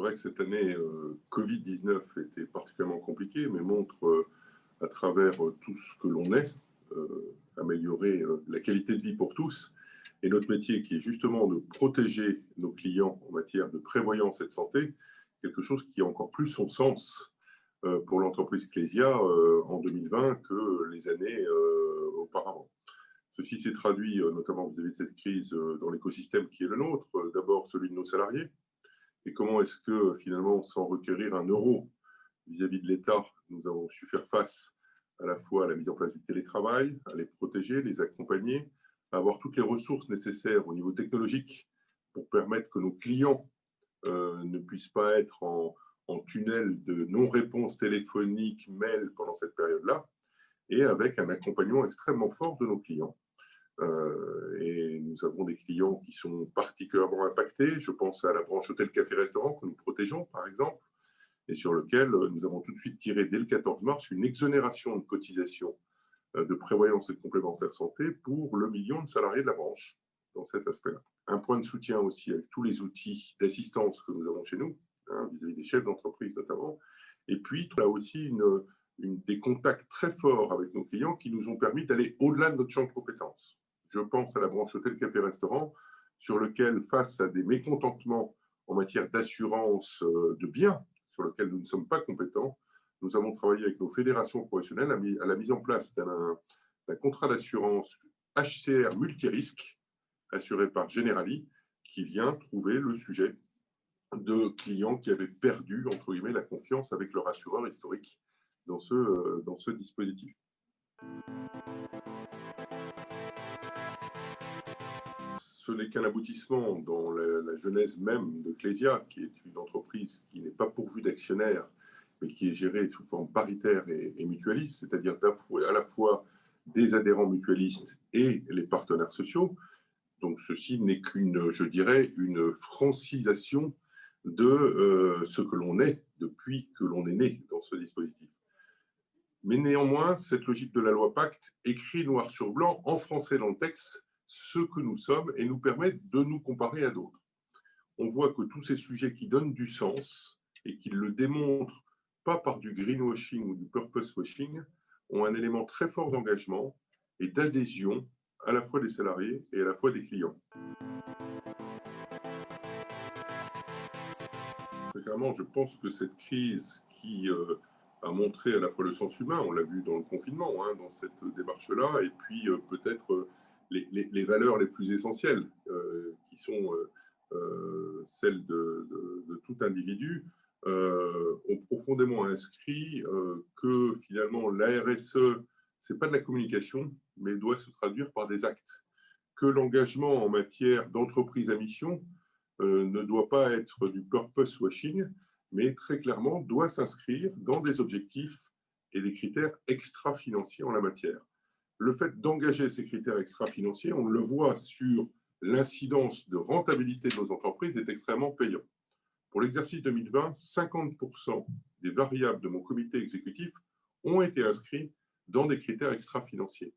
vrai que cette année Covid-19 était particulièrement compliquée, mais montre à travers tout ce que l'on est, améliorer la qualité de vie pour tous. Et notre métier qui est justement de protéger nos clients en matière de prévoyance et de santé, quelque chose qui a encore plus son sens pour l'entreprise Clésia en 2020 que les années auparavant. Ceci s'est traduit notamment vis-à-vis de cette crise dans l'écosystème qui est le nôtre, d'abord celui de nos salariés. Et comment est-ce que finalement, sans requérir un euro vis-à-vis de l'État, nous avons su faire face à la fois à la mise en place du télétravail, à les protéger, les accompagner, à avoir toutes les ressources nécessaires au niveau technologique pour permettre que nos clients ne puissent pas être en tunnel de non-réponse téléphonique, mail pendant cette période-là, et avec un accompagnement extrêmement fort de nos clients. Et nous avons des clients qui sont particulièrement impactés. Je pense à la branche hôtel, café, restaurant que nous protégeons, par exemple, et sur lequel nous avons tout de suite tiré, dès le 14 mars, une exonération de cotisation de prévoyance et de complémentaire santé pour le million de salariés de la branche, dans cet aspect-là. Un point de soutien aussi avec tous les outils d'assistance que nous avons chez nous, vis-à-vis des chefs d'entreprise notamment. Et puis, là aussi, des contacts très forts avec nos clients qui nous ont permis d'aller au-delà de notre champ de compétences. Je pense à la branche hôtel, café, restaurant, sur lequel, face à des mécontentements en matière d'assurance de biens, sur lequel nous ne sommes pas compétents, nous avons travaillé avec nos fédérations professionnelles à la mise en place d'un contrat d'assurance HCR multirisque, assuré par Generali, qui vient trouver le sujet de clients qui avaient perdu, entre guillemets, la confiance avec leur assureur historique dans ce dispositif. Ce n'est qu'un aboutissement dans la genèse même de Clésia, qui est une entreprise qui n'est pas pourvue d'actionnaires, mais qui est gérée sous forme paritaire et mutualiste, c'est-à-dire à la fois des adhérents mutualistes et les partenaires sociaux. Donc ceci n'est qu'une, je dirais, une francisation de ce que l'on est depuis que l'on est né dans ce dispositif. Mais néanmoins, cette logique de la loi Pacte écrit noir sur blanc, en français dans le texte, ce que nous sommes et nous permet de nous comparer à d'autres. On voit que tous ces sujets qui donnent du sens et qui le démontrent pas par du greenwashing ou du purpose washing ont un élément très fort d'engagement et d'adhésion à la fois des salariés et à la fois des clients. Très clairement, je pense que cette crise qui a montré à la fois le sens humain, on l'a vu dans le confinement, dans cette démarche-là, et puis peut-être les valeurs les plus essentielles, qui sont celles de tout individu, ont profondément inscrit que finalement la RSE, ce n'est pas de la communication, mais doit se traduire par des actes. Que l'engagement en matière d'entreprise à mission ne doit pas être du purpose washing, mais très clairement doit s'inscrire dans des objectifs et des critères extra-financiers en la matière. Le fait d'engager ces critères extra-financiers, on le voit sur l'incidence de rentabilité de nos entreprises, est extrêmement payant. Pour l'exercice 2020, 50% des variables de mon comité exécutif ont été inscrits dans des critères extra-financiers.